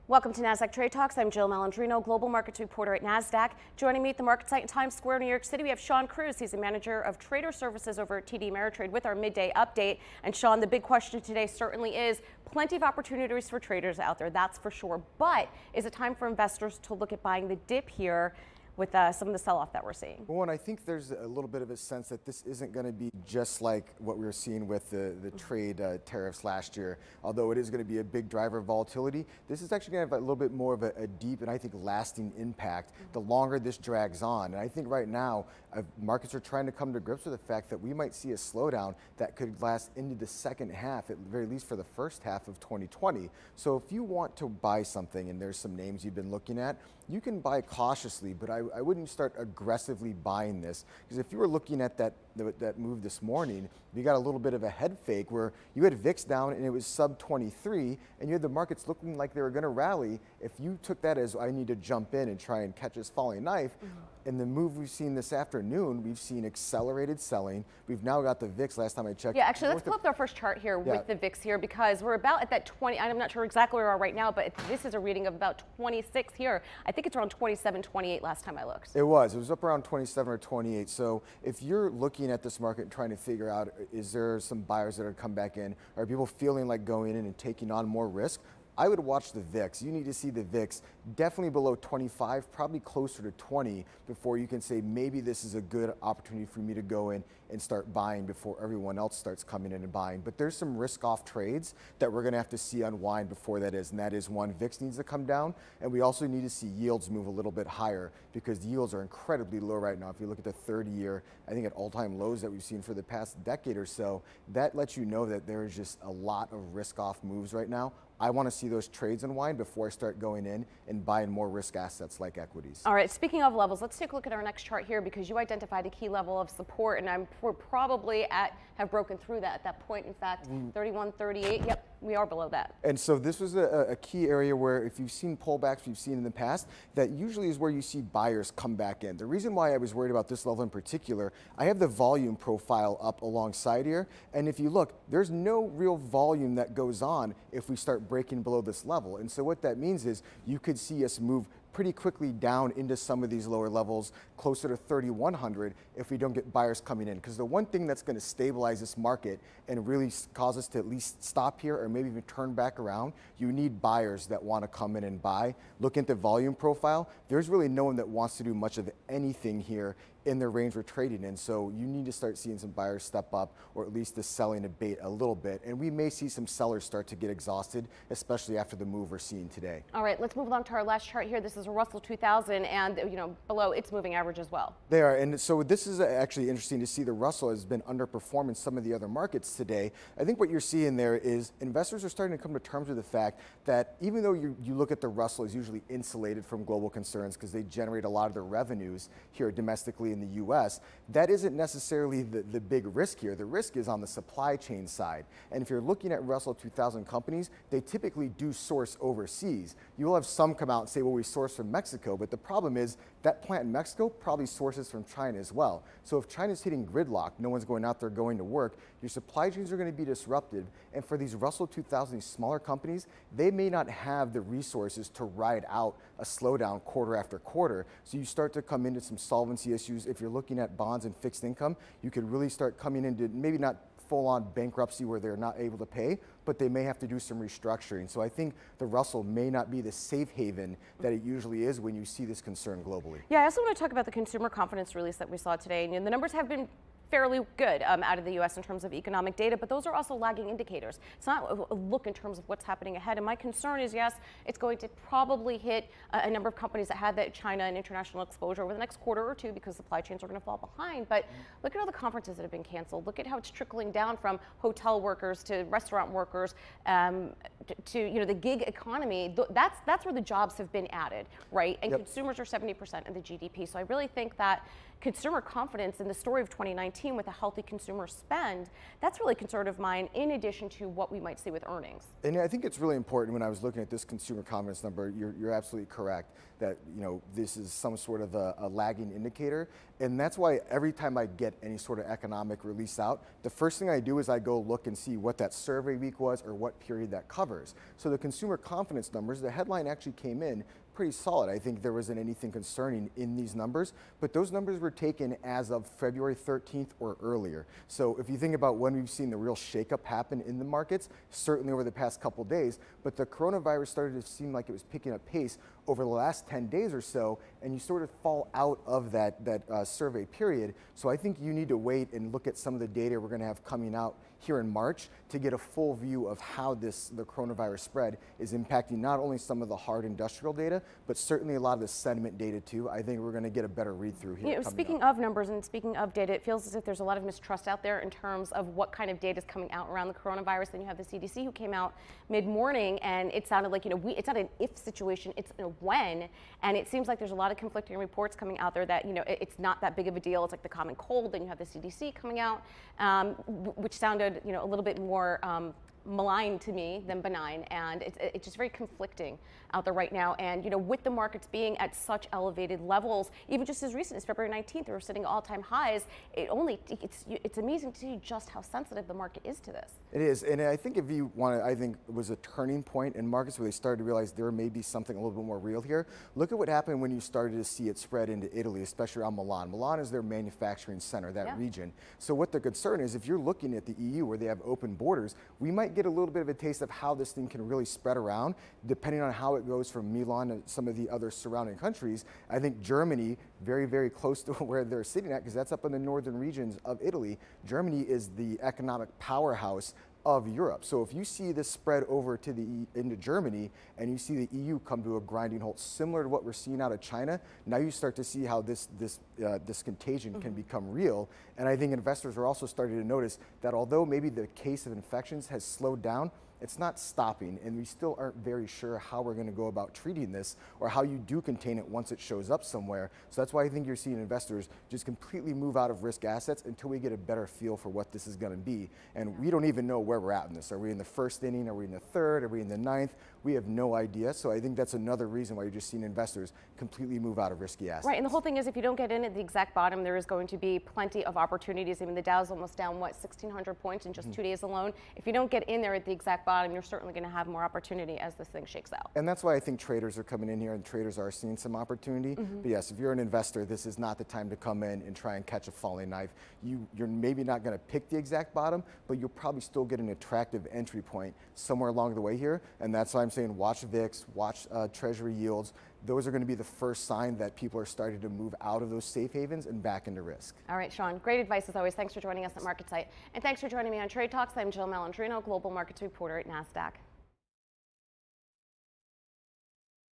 Welcome to Nasdaq Trade Talks. I'm Jill Malandrino, global markets reporter at Nasdaq. Joining me at the market site in Times Square, New York City, we have Shawn Cruz. He's the manager of trader services over at TD Ameritrade with our midday update. And Shawn, the big question today certainly is plenty of opportunities for traders out there, that's for sure. But is it time for investors to look at buying the dip here with some of the sell-off that we're seeing? Well, and I think there's a little bit of a sense that this isn't going to be just like what we were seeing with the trade tariffs last year. Although it is going to be a big driver of volatility, this is actually going to have a little bit more of a deep and I think lasting impact the longer this drags on. And I think right now markets are trying to come to grips with the fact that we might see a slowdown that could last into the second half, at the very least for the first half of 2020. So if you want to buy something, and there's some names you've been looking at, you can buy cautiously, but I wouldn't start aggressively buying this, because if you were looking at that move this morning, you got a little bit of a head fake where you had VIX down and it was sub 23, and you had the markets looking like they were going to rally. If you took that as I need to jump in and try and catch this falling knife, and the move we've seen this afternoon, we've seen accelerated selling. We've now got the VIX, last time I checked. Yeah, actually, let's pull up our first chart here with the VIX here, because we're about at that 20, I'm not sure exactly where we are right now, but this is a reading of about 26 here. I think it's around 27, 28 last time I looked. It was up around 27 or 28. So if you're looking at this market and trying to figure out, is there some buyers that are come back in? Are people feeling like going in and taking on more risk? I would watch the VIX. You need to see the VIX definitely below 25, probably closer to 20 before you can say maybe this is a good opportunity for me to go in and start buying before everyone else starts coming in and buying. But there's some risk-off trades that we're going to have to see unwind before that is, and that is one, VIX needs to come down, and we also need to see yields move a little bit higher because the yields are incredibly low right now. If you look at the 30-year, I think at all-time lows that we've seen for the past decade or so, that lets you know that there is just a lot of risk-off moves right now. I want to see those trades unwind before I start going in and buying more risk assets like equities. All right, speaking of levels, let's take a look at our next chart here, because you identified a key level of support, and we're probably have broken through that at that point. In fact, 31, 38, yep, we are below that. And so this was a key area where if you've seen pullbacks we've seen in the past, that usually is where you see buyers come back in. The reason why I was worried about this level in particular, I have the volume profile up alongside here, and if you look, there's no real volume that goes on if we start breaking below this level. And so what that means is you could see us move pretty quickly down into some of these lower levels, closer to 3,100 if we don't get buyers coming in. Because the one thing that's going to stabilize this market and really cause us to at least stop here or maybe even turn back around, you need buyers that want to come in and buy. Look at the volume profile. There's really no one that wants to do much of anything here in the range we're trading in. So you need to start seeing some buyers step up, or at least the selling abate a little bit. And we may see some sellers start to get exhausted, especially after the move we're seeing today. All right, let's move on to our last chart here. This is a Russell 2000, and below its moving average as well. They are, and so this is actually interesting to see. The Russell has been underperforming some of the other markets today. I think what you're seeing there is investors are starting to come to terms with the fact that even though you look at the Russell is usually insulated from global concerns because they generate a lot of their revenues here domestically in the U.S., that isn't necessarily the big risk here. The risk is on the supply chain side. And if you're looking at Russell 2000 companies, they typically do source overseas. You will have some come out and say, well, we source from Mexico, but the problem is that plant in Mexico probably sources from China as well. So if China's hitting gridlock, no one's going out there going to work, your supply chains are going to be disrupted. And for these Russell 2000, these smaller companies, they may not have the resources to ride out a slowdown quarter after quarter. So you start to come into some solvency issues. If you're looking at bonds and fixed income, you could really start coming into maybe not full-on bankruptcy where they're not able to pay, but they may have to do some restructuring. So I think the Russell may not be the safe haven that it usually is when you see this concern globally. Yeah, I also want to talk about the consumer confidence release that we saw today. And the numbers have been fairly good out of the U.S. in terms of economic data, but those are also lagging indicators. It's not a look in terms of what's happening ahead. And my concern is, yes, it's going to probably hit a number of companies that had that China and international exposure over the next quarter or two because supply chains are going to fall behind. But look at all the conferences that have been canceled. Look at how it's trickling down from hotel workers to restaurant workers to the gig economy. That's where the jobs have been added, right? And consumers are 70% of the GDP. So I really think that consumer confidence in the story of 2019 2019 with a healthy consumer spend, that's really concern of mine, in addition to what we might see with earnings. And I think it's really important. When I was looking at this consumer confidence number, you're absolutely correct that this is some sort of a lagging indicator, and that's why every time I get any sort of economic release out, the first thing I do is I go look and see what that survey week was or what period that covers. So the consumer confidence numbers, the headline actually came in pretty solid. I think there wasn't anything concerning in these numbers, but those numbers were taken as of February 13th or earlier. So if you think about when we've seen the real shakeup happen in the markets, certainly over the past couple days, but the coronavirus started to seem like it was picking up pace over the last 10 days or so, and you sort of fall out of that survey period. So I think you need to wait and look at some of the data we're going to have coming out here in March to get a full view of how the coronavirus spread is impacting not only some of the hard industrial data, but certainly a lot of the sentiment data too. I think we're going to get a better read through here. Speaking of numbers and speaking of data, it feels as if there's a lot of mistrust out there in terms of what kind of data is coming out around the coronavirus. Then you have the CDC who came out mid-morning, and it sounded like it's not an if situation, it's a when. And it seems like there's a lot of conflicting reports coming out there that it's not that big of a deal. It's like the common cold. Then you have the CDC coming out, which sounded a little bit more malign to me than benign, and it's just very conflicting out there right now. And with the markets being at such elevated levels, even just as recent as February 19th, we were sitting all-time highs. It's amazing to see just how sensitive the market is to this. It is, and I think if you want to, I think it was a turning point in markets where they started to realize there may be something a little bit more real here. Look at what happened when you started to see it spread into Italy, especially around Milan. Milan is their manufacturing center, that region. So what the concern is, if you're looking at the EU where they have open borders, we might get a little bit of a taste of how this thing can really spread around, depending on how it goes from Milan to some of the other surrounding countries. I think Germany, very, very close to where they're sitting at, because that's up in the northern regions of Italy. Germany is the economic powerhouse of Europe. So if you see this spread over to into Germany, and you see the EU come to a grinding halt, similar to what we're seeing out of China, now you start to see how this contagion can become real. And I think investors are also starting to notice that although maybe the case of infections has slowed down, it's not stopping, and we still aren't very sure how we're going to go about treating this or how you do contain it once it shows up somewhere. So that's why I think you're seeing investors just completely move out of risk assets until we get a better feel for what this is going to be. And we don't even know where we're at in this. Are we in the first inning? Are we in the third? Are we in the ninth? We have no idea. So I think that's another reason why you're just seeing investors completely move out of risky assets. Right, and the whole thing is, if you don't get in at the exact bottom, there is going to be plenty of opportunities. I mean, the Dow's almost down, 1,600 points in just 2 days alone. If you don't get in there at the exact bottom, you're certainly going to have more opportunity as this thing shakes out. And that's why I think traders are coming in here, and traders are seeing some opportunity. But yes, if you're an investor, this is not the time to come in and try and catch a falling knife. You're maybe not going to pick the exact bottom, but you'll probably still get an attractive entry point somewhere along the way here. And that's why I'm saying watch VIX, watch Treasury yields. Those are going to be the first sign that people are starting to move out of those safe havens and back into risk. All right, Shawn, great advice as always. Thanks for joining us at MarketSite. And thanks for joining me on Trade Talks. I'm Jill Malandrino, Global Markets Reporter at Nasdaq.